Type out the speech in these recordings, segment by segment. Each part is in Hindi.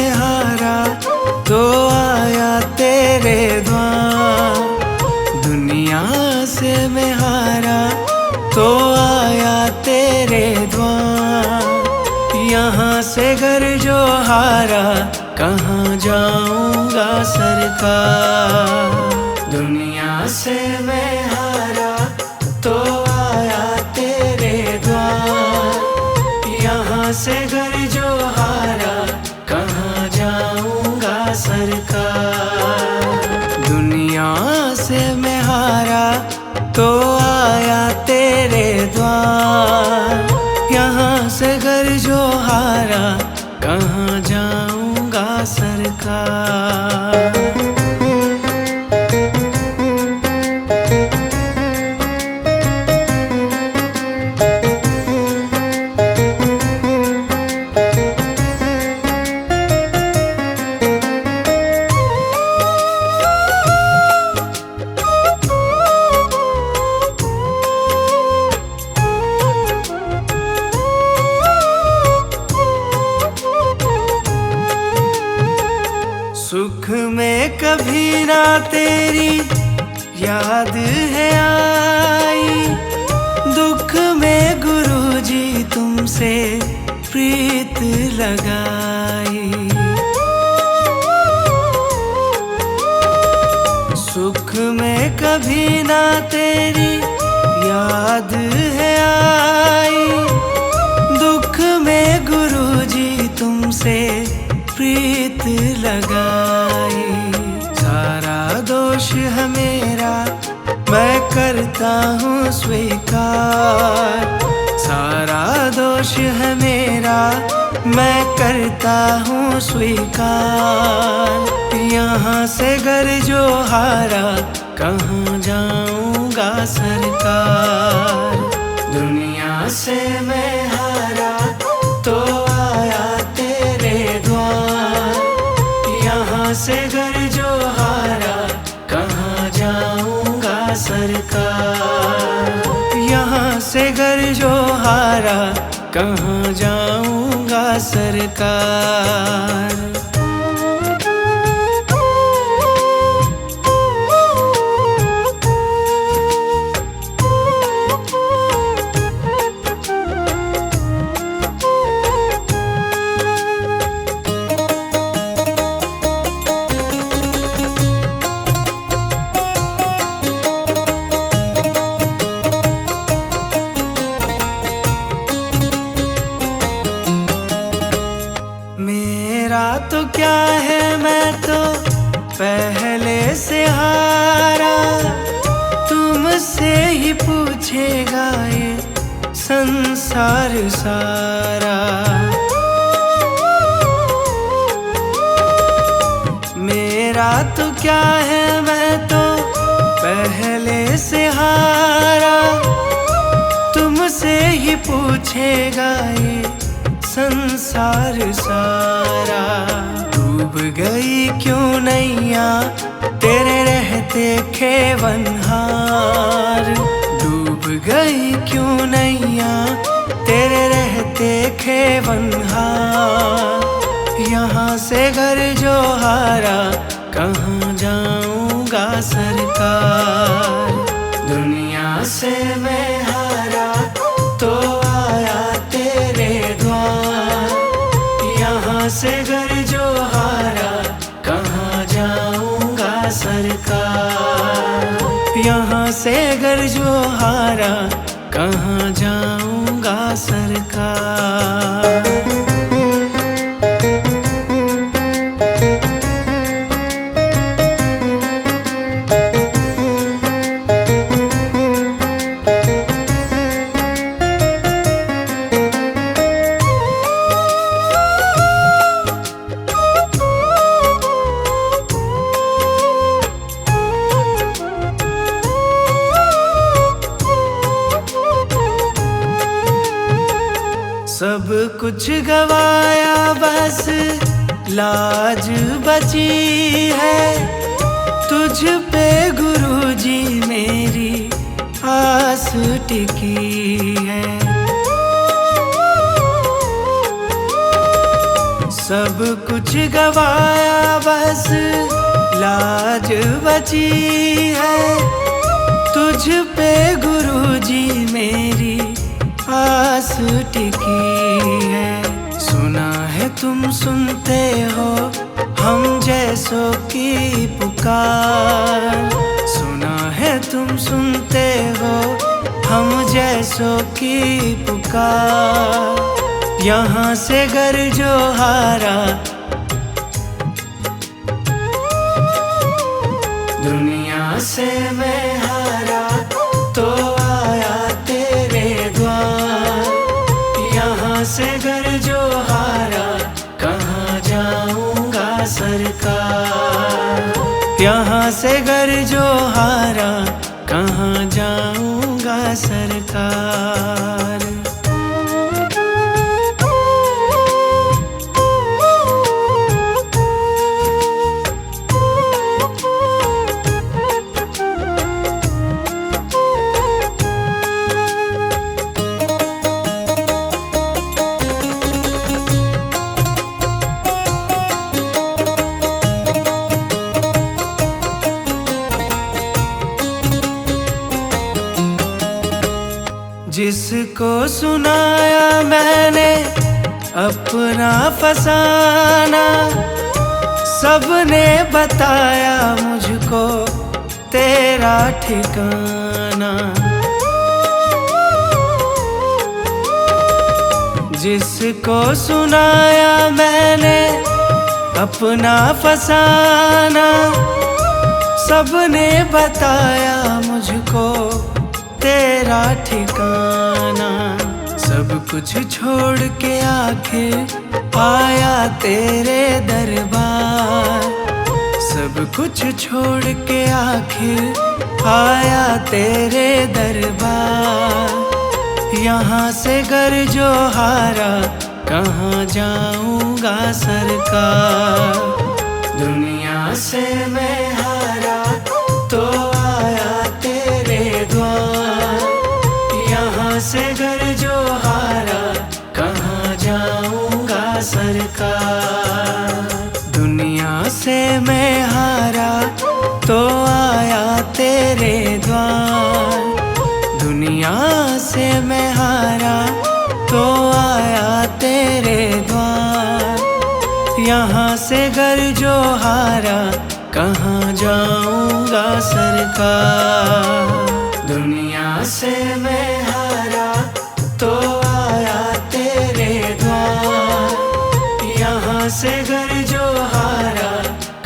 में हारा तो आया तेरे द्वार। दुनिया से मैं हारा तो आया तेरे द्वार। यहाँ से घर जो हारा कहाँ जाऊंगा सरकार। दुनिया से मैं हारा तो आया तेरे द्वार। यहाँ से घर जो हारा कहाँ जाऊंगा सरकार। दुनिया से मैं हारा तो आया तेरे द्वार। यहाँ से घर जो हारा कहाँ जाऊंगा सरकार। सुख में कभी ना तेरी याद है आई। दुख में गुरुजी तुमसे प्रीत लगाई। सुख में कभी ना तेरी याद है आई। दुख में गुरुजी तुमसे प्रीत लगाई। सारा दोष है मेरा मैं करता हूँ स्वीकार। सारा दोष है मेरा मैं करता हूँ स्वीकार। यहाँ से घर जो हारा कहाँ जाऊंगा सरकार। दुनिया से मैं हारा तो आया तेरे द्वार। यहाँ से घर जो हारा कहाँ जाऊंगा सरकार। यहाँ से घर जो हारा कहाँ जाऊंगा सरकार। मेरा तो क्या है मैं तो पहले से हारा। तुमसे ही पूछेगा ये संसार सारा। मेरा तो क्या है मैं तो पहले से हारा। तुमसे ही पूछेगा ये संसार सारा। डूब गई क्यों नैया तेरे रहते खेवनहार। डूब गई क्यों नैया तेरे रहते खेवनहार। यहाँ से घर जो हारा कहाँ जाऊंगा सरकार। दुनिया से मैं हारा तो आया तेरे द्वार। यहाँ से घर जो हारा कहाँ जाऊंगा सरकार। यहाँ से घर जो हारा कहाँ जाऊंगा सरकार। सब कुछ गवाया बस लाज बची है। तुझ पे गुरुजी मेरी आस टिकी है। सब कुछ गवाया बस लाज बची है। तुझ पे गुरुजी मेरी आस टिकी है। सुना है तुम सुनते हो हम जैसों की पुकार। सुना है तुम सुनते हो हम जैसों की पुकार। यहाँ से गर जो हारा दुनिया से मैं हारा तो आया तेरे द्वार। यहाँ से गर जो हारा कहाँ जाऊंगा सरकार। यहाँ से गर जो हारा कहाँ जाऊंगा सरकार। जिसको सुनाया मैंने अपना फसाना, सबने बताया मुझको तेरा ठिकाना। जिसको सुनाया मैंने अपना फसाना, सबने बताया मुझको तेरा ठिकाना। सब कुछ छोड़ के आखिर आया तेरे दरबार। सब कुछ छोड़ के आखिर आया तेरे दरबार। यहाँ से गर जो हारा कहाँ जाऊंगा सरकार। दुनिया से मैं हारा तो आया तेरे द्वार। यहाँ से गर जो हारा कहाँ जाऊंगा सरकार। दुनिया से मैं हारा तो आया तेरे द्वार। दुनिया से मैं हारा तो आया तेरे द्वार। यहाँ से गर जो हारा कहाँ जाऊंगा सरकार। दुनिया से मैं हारा तो आया तेरे द्वार। यहाँ से गर जो हारा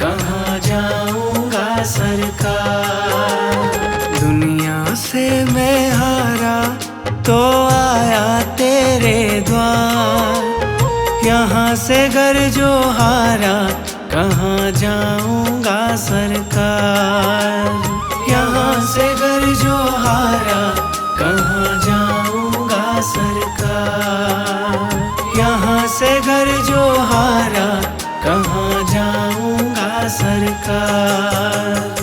कहाँ जाऊंगा सरकार। दुनिया से मैं हारा तो आया तेरे द्वार। यहाँ से गर जो हारा कहाँ जाऊंगा सरकार। यहाँ से गर जो हारा कहाँ जाऊंगा सरकार। यहाँ से गर जो हारा कहाँ जाऊंगा सरकार।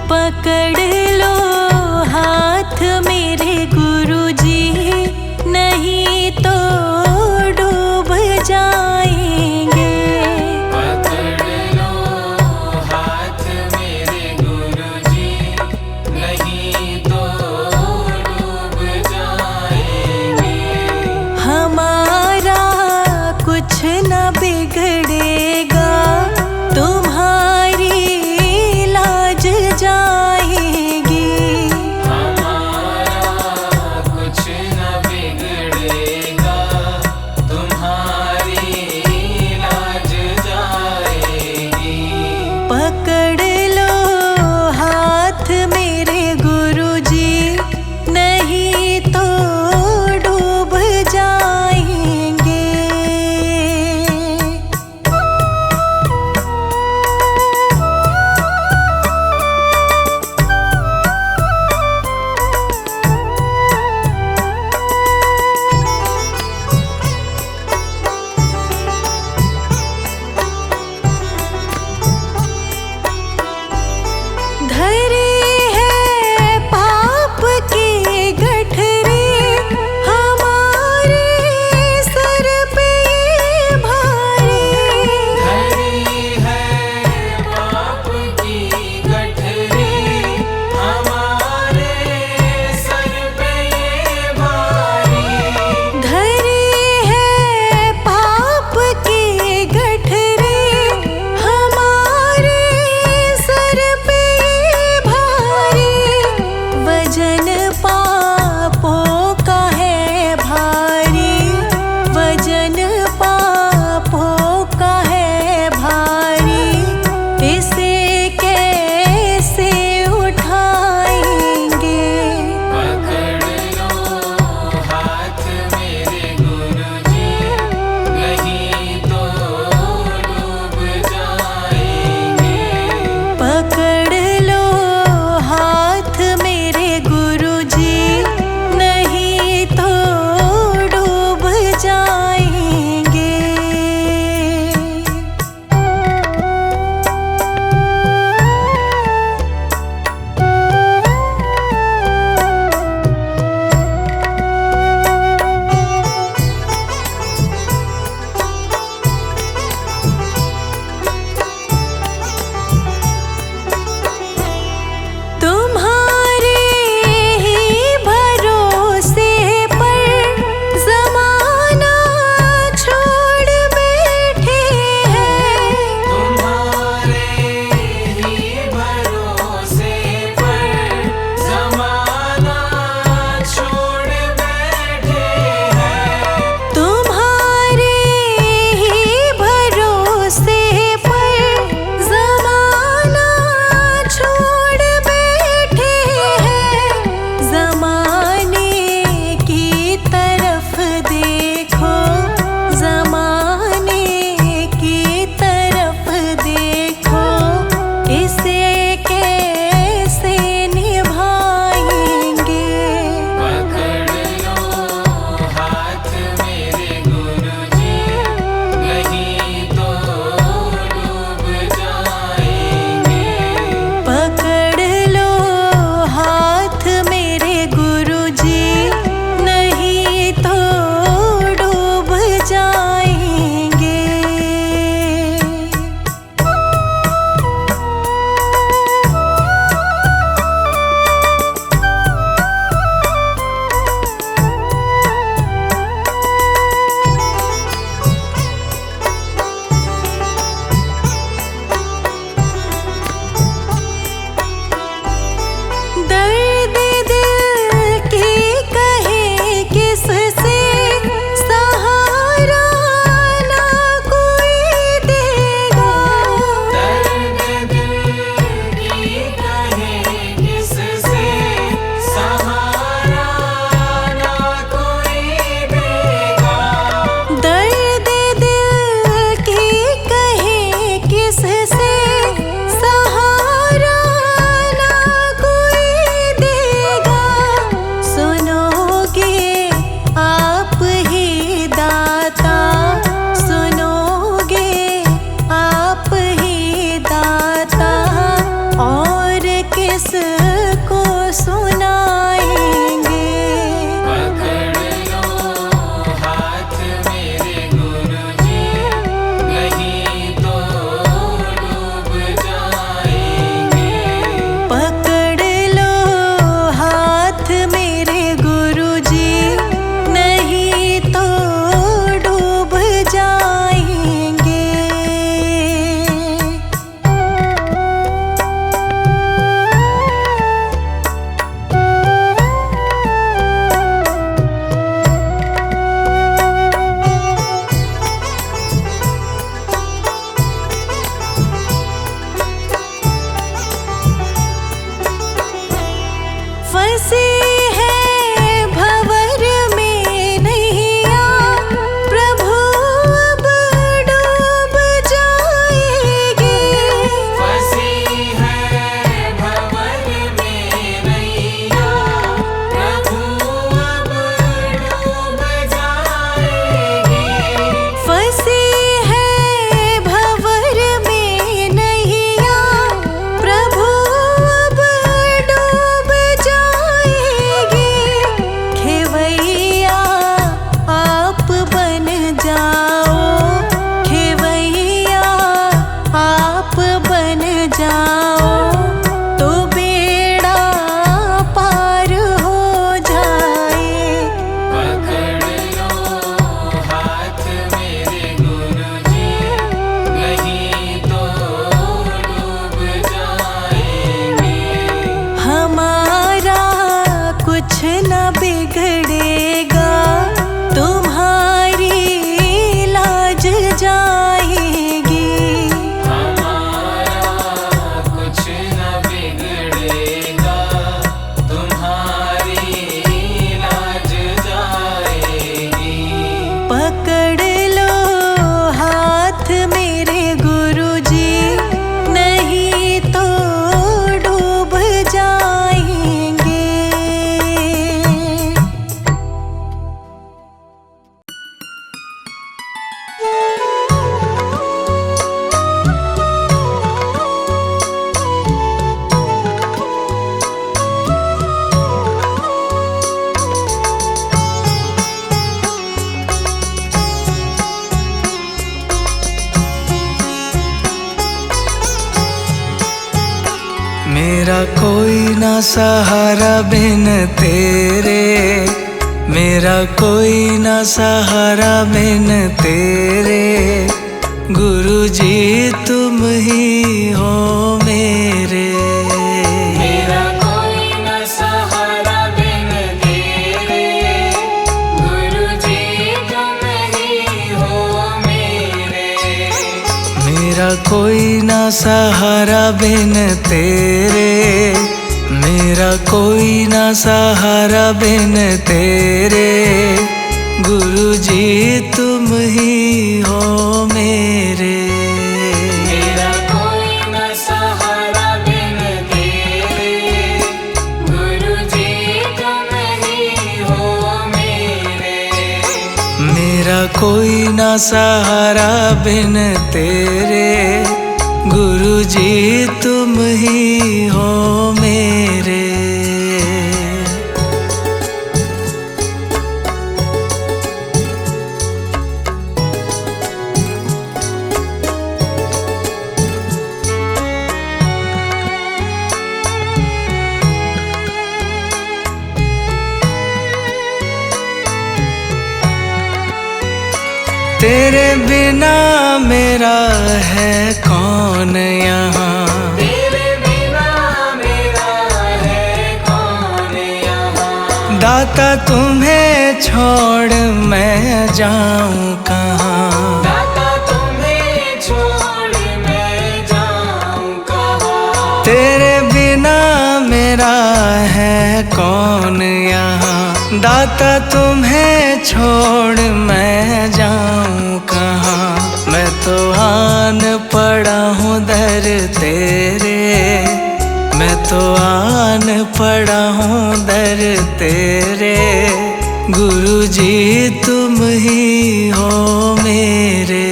पकड़ लो हाथ मेरे गुरुजी, नहीं तो डूब मेरा कोई ना सहारा बिन तेरे, मेरा कोई ना सहारा बिन तेरे। गुरु जी तुम ही हो मेरे। मेरा कोई न सहारा बिन तेरे, गुरु जी तुम ही हो मेरे। मेरा कोई ना सहारा बिन तेरे, मेरा कोई ना सहारा बिन तेरे। गुरु जी तुम ही हो मेरे। मेरा कोई न सहारा बिन तेरे, गुरु जी तुम ही हो मेरे। मेरा कोई ना सहारा बिन तेरे, गुरु जी तुम ही हो मेरे। तेरे बिना मेरा है कौन यहाँ, तेरे बिना मेरा है कौन यहाँ। दाता तुम्हें छोड़ मैं जाऊँ कहाँ। दाता तुम्हें छोड़ मैं जाऊँ कहाँ। तेरे बिना मेरा है कौन यहाँ, दाता तुम्हें छोड़ मैं जाऊँ कहाँ। मैं तो आन पड़ा हूँ दर तेरे, मैं तो आन पड़ा हूँ दर तेरे। गुरु जी तुम ही हो मेरे।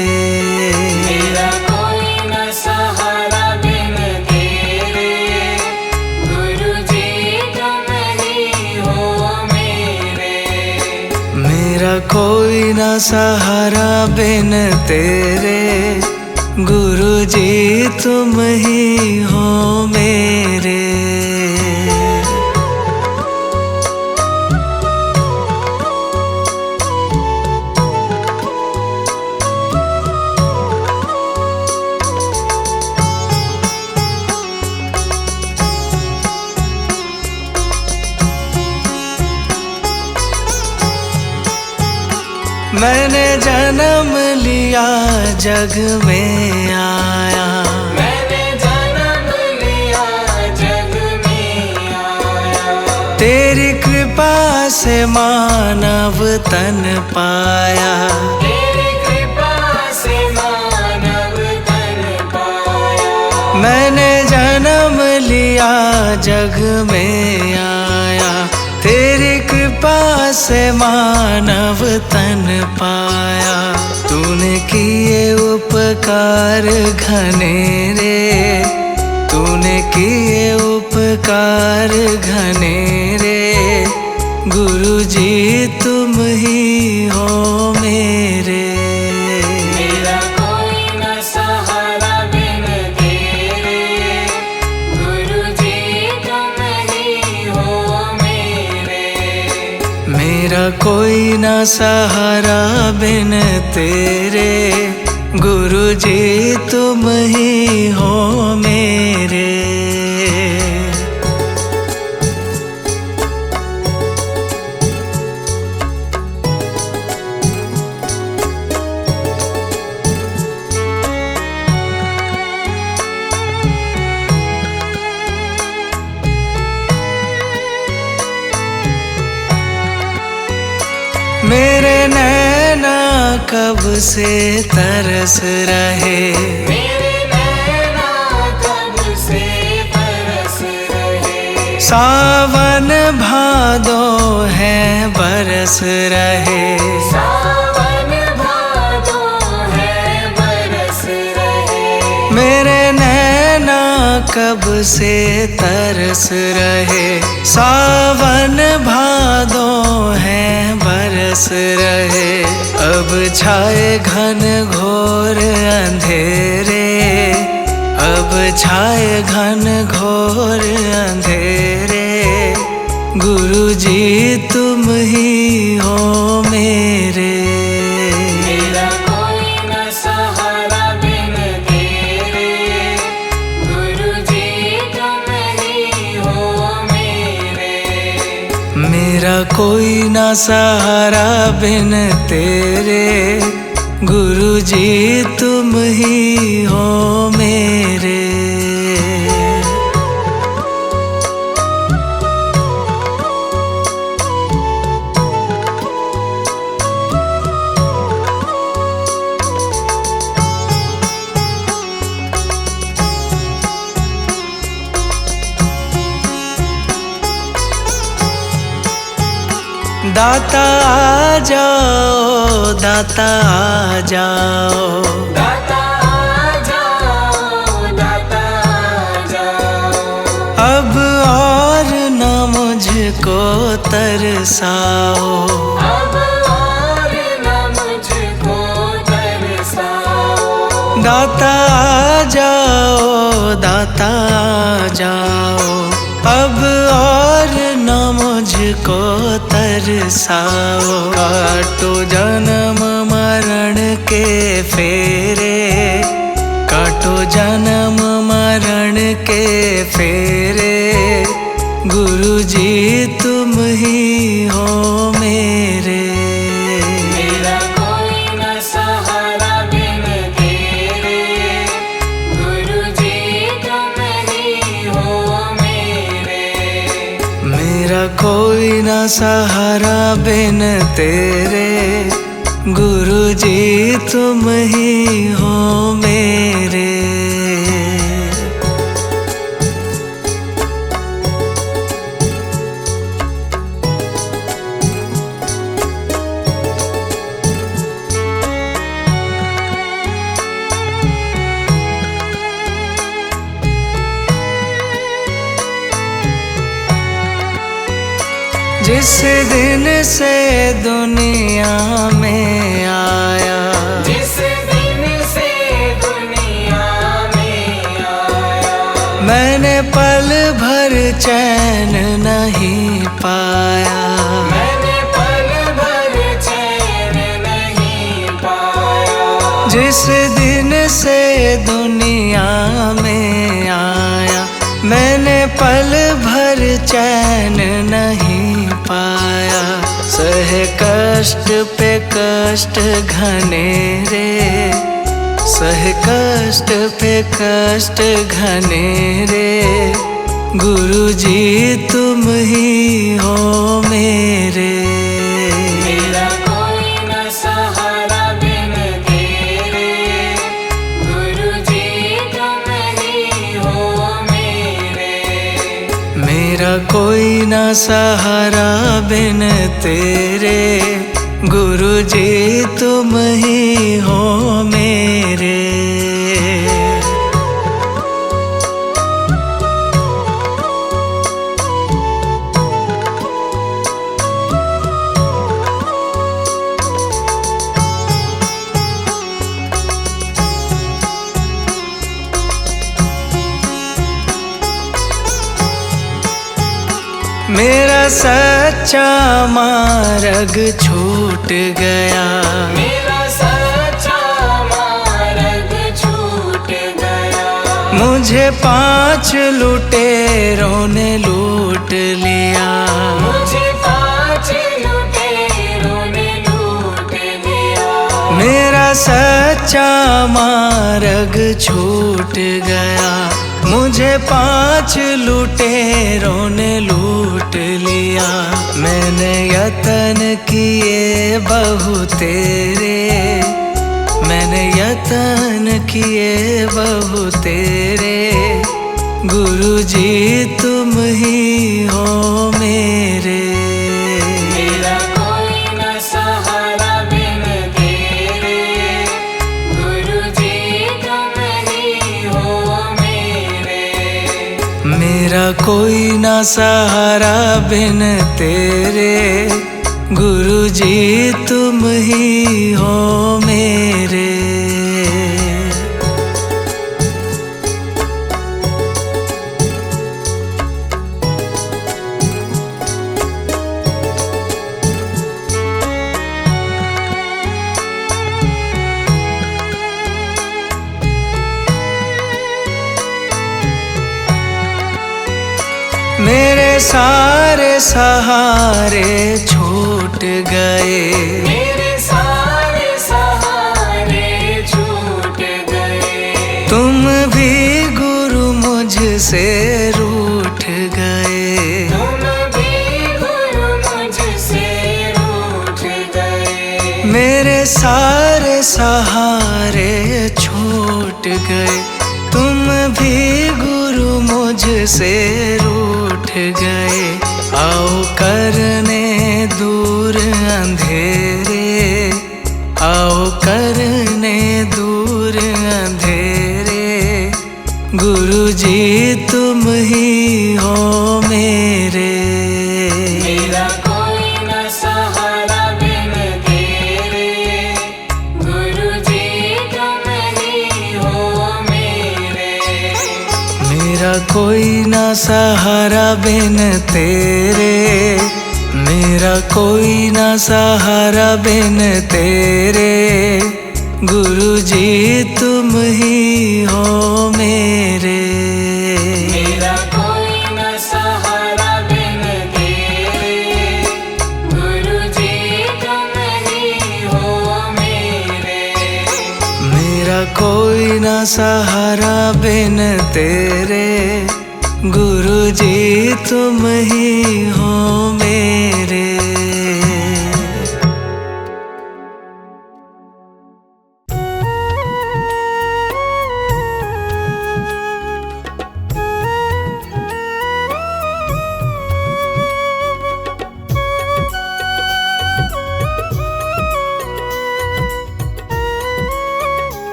मेरा कोई न सहारा बिन तेरे, गुरु जी तुम ही हो मेरे। मेरा कोई ना सहारा बिन तेरे, गुरु जी तुम ही हो मेरे। मैंने जन्म लिया जग में आया, मैंने जन्म लिया जग में आया। तेरी कृपा से मानव तन पाया। तेरी कृपा से मानव तन पाया। मैंने जन्म लिया जग में आया, तेरी कृपा से मानव तन पाया। तूने किए उपकार घनेरे, तूने किए उपकार घनेरे। गुरु जी तुम ही हो मेरे। मेरा कोई न सहारा बिन तेरे, गुरु जी तुम ही हो मेरे। मेरा कोई ना सहारा बिन तेरे, गुरु जी तुम ही हो मेरे। मेरे नैना कब से तरस रहे, मेरे नैना कब से तरस रहे। सावन भादो है बरस रहे। सावन भादो है बरस रहे। मेरे नैना कब से तरस रहे, सावन भादो है बरस रहे। अब छाए घन घोर अंधेरे, अब छाए घन घोर अंधेरे, गुरुजी तुम ही हो मेरे। मेरा कोई न सहारा बिन तेरे, गुरुजी तुम ही हो मेरे। मेरा कोई ना सहारा बिन तेरे, गुरुजी तुम ही हो मेरे। दाता आ जाओ, दाता आ जाओ, दाता आ जाओ, दाता आ जाओ। अब और न मुझको तरसाओ। अब और न मुझको तरसाओ। दाता आ जाओ, दाता आ जाओ, अब और न मुझको तरसाओ। काटो जन्म मरण के फेरे, काटो जन्म मरण के फेरे, गुरुजी तुम ही हो मेरे। मेरा कोई न सहारा बिन तेरे, गुरुजी तुम ही हो मेरे। मेरा कोई ना सहारा बिन तेरे, गुरुजी तुम ही हो मेरे। जिस दिन से दुनिया में आया, जिस दिन से दुनिया में आया, मैंने पल भर चैन नहीं पाया। मैंने पल भर चैन नहीं पाया। जिस दिन से दुनिया में आया, मैंने पल भर चैन नहीं पाया। सह कष्ट पे कष्ट घनेरे, सह कष्ट पे कष्ट घनेरे, गुरुजी तुम ही हो मेरे। मेरा कोई न सहारा बिन तेरे, गुरुजी तुम ही हो मेरे। मेरा कोई ना सहारा बिन तेरे, गुरुजी तुम ही हो मेरे। मेरा सच्चा मार्ग छूट गया, मेरा सच्चा मार्ग छूट गया। मुझे 5 लुटेरों ने लूट लिया। मुझे 5 लुटेरों ने लूट लिया। मेरा सच्चा मार्ग छूट गया, मुझे 5 लुटेरों ने लूट लिया। मैंने यतन किए बहु तेरे, मैंने यतन किए बहु तेरे, गुरुजी तुम ही हो मेरे। मेरा कोई न सहारा बिन तेरे, गुरुजी तुम ही हो मेरे। मेरा कोई ना सहारा बिन तेरे, गुरुजी तुम ही हो मेरे। सारे सहारे छूट गए, मेरे सारे सहारे छूट गए। तुम भी गुरु मुझसे रूठ गए, तुम भी गुरु मुझसे रूठ गए। मेरे सारे सहारे छूट गए, तुम भी गुरु मुझसे रूठ गए। आओ करने दूर अंधेरे, आओ करने दूर अंधेरे, गुरु जी तुम ही हो मेरे। मेरा कोई न सहारा बिन तेरे, गुरु जी तुम ही हो मेरे। मेरा कोई ना सहारा बिन तेरे, मेरा कोई ना सहारा बिन तेरे, गुरु जी तुम ही हो मेरे। मेरा कोई न सहारा बिन तेरे, गुरु जी तुम ही हो मेरे। मेरा कोई ना सहारा बिन तेरे, गुरु जी तुम ही हो मेरे।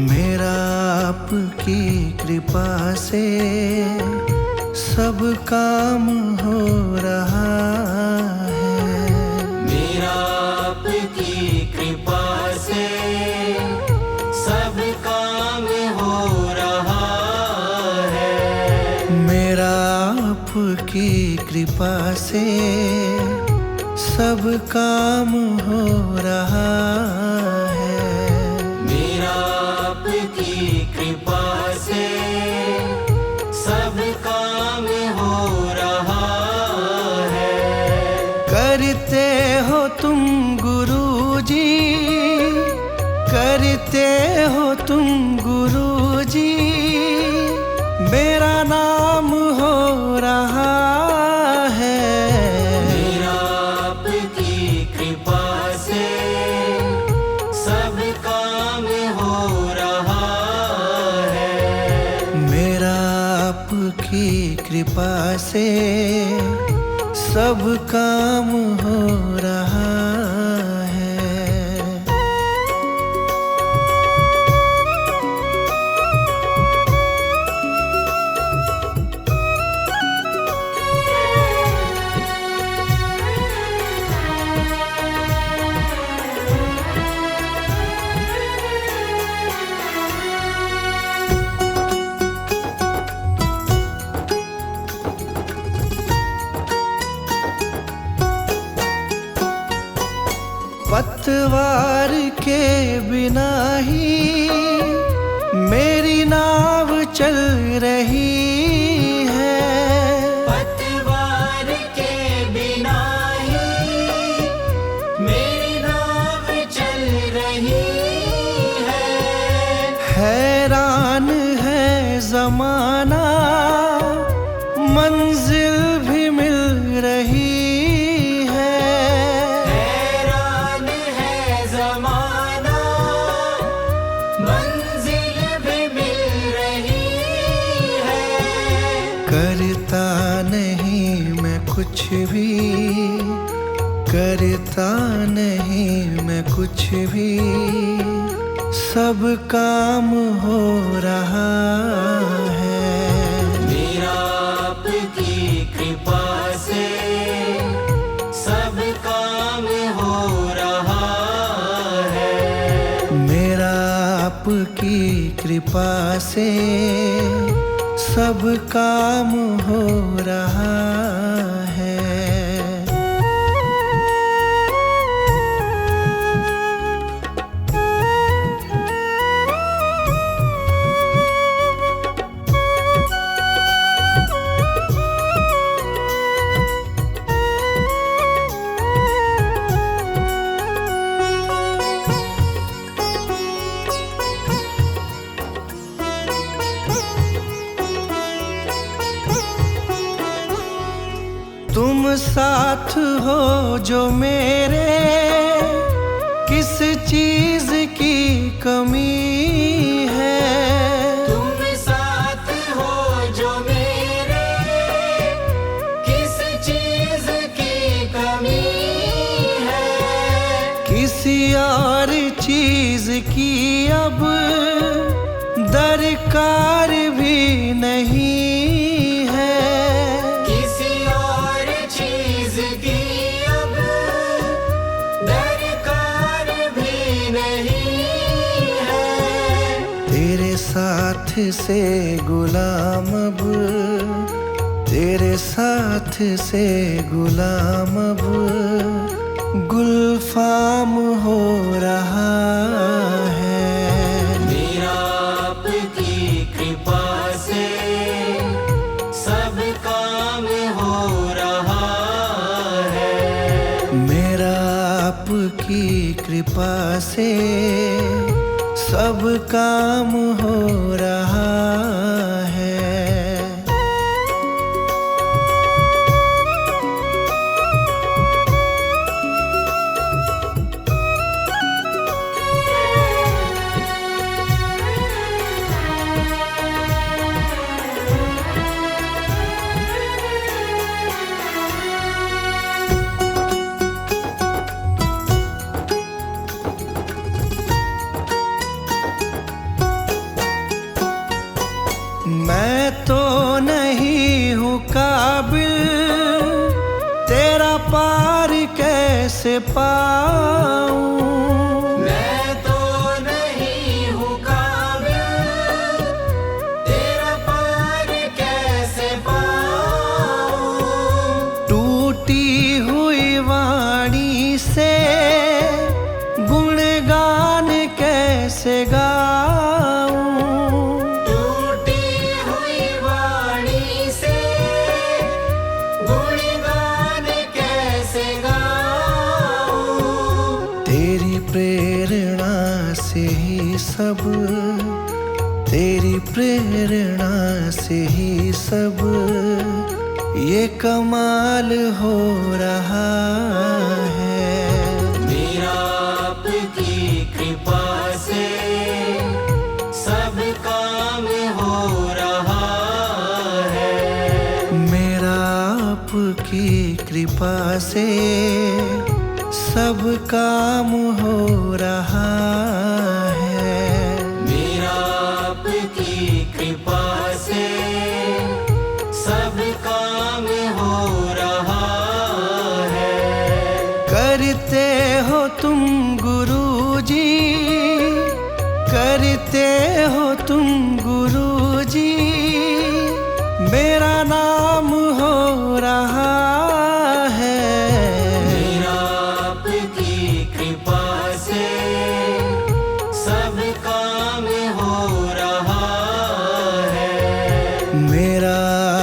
मेरा आपकी कृपा से सब काम हो रहा है, मेरा आपकी कृपा से सब काम हो रहा है। मेरा आपकी कृपा से सब काम हो रहा है। मेरा आपकी कृपा से सब काम हो रहा है। करते हो तुम गुरुजी, करते हो तुम गुरुजी, मेरा नाम हो रहा है। मेरा आपकी कृपा से सब काम हो रहा है। मेरा आपकी कृपा से सब काम हो रहा है। पतवार के बिना ही मेरी नाव चल रही है, पतवार के बिना ही मेरी नाव चल रही है। हैरान है जमाना मंजिल भी मिल रही है। हैरान है जमाना मंजिल भी मिल रही है। करता नहीं मैं कुछ भी, करता नहीं मैं कुछ भी, सब काम हो रहा है। मेरा आपकी कृपा से सब काम हो रहा है। मेरा आपकी कृपा से सब काम हो रहा है। साथ हो जो मेरे, किस चीज की कमी है। तुम साथ हो जो मेरे, किस चीज की कमी है। किसी और चीज की अब दरकार भी नहीं है। किसी और चीज की अब दरकार भी नहीं है। तेरे साथ से गुलाम अब, तेरे साथ से गुलाम अब गुलफाम हो रहा है। मेरा आपकी कृपा से सब काम हो रहा है। मेरा आपकी कृपा से सब काम हो रहा है। मैं तो नहीं हूँ काबिल, तेरा पार कैसे पाऊं। मैं तो नहीं हूँ काबिल, तेरा पार कैसे पाऊं। टूटी हुई वाणी से गुणगान कैसे गाऊं। तेरी प्रेरणा से ही सब, तेरी प्रेरणा से ही सब ये कमाल हो रहा है। मेरा आपकी कृपा से सब काम हो रहा है। मेरा आपकी कृपा से सब काम हो रहा है। मेरा आपकी कृपा से सब काम हो रहा है। करते हो तुम गुरुजी, करते हो तुम गुरुजी, मेरा नाम हो रहा है। मेरा आपकी कृपा से सब काम हो रहा है। मेरा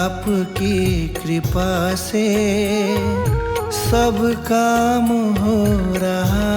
आपकी कृपा से सब काम हो रहा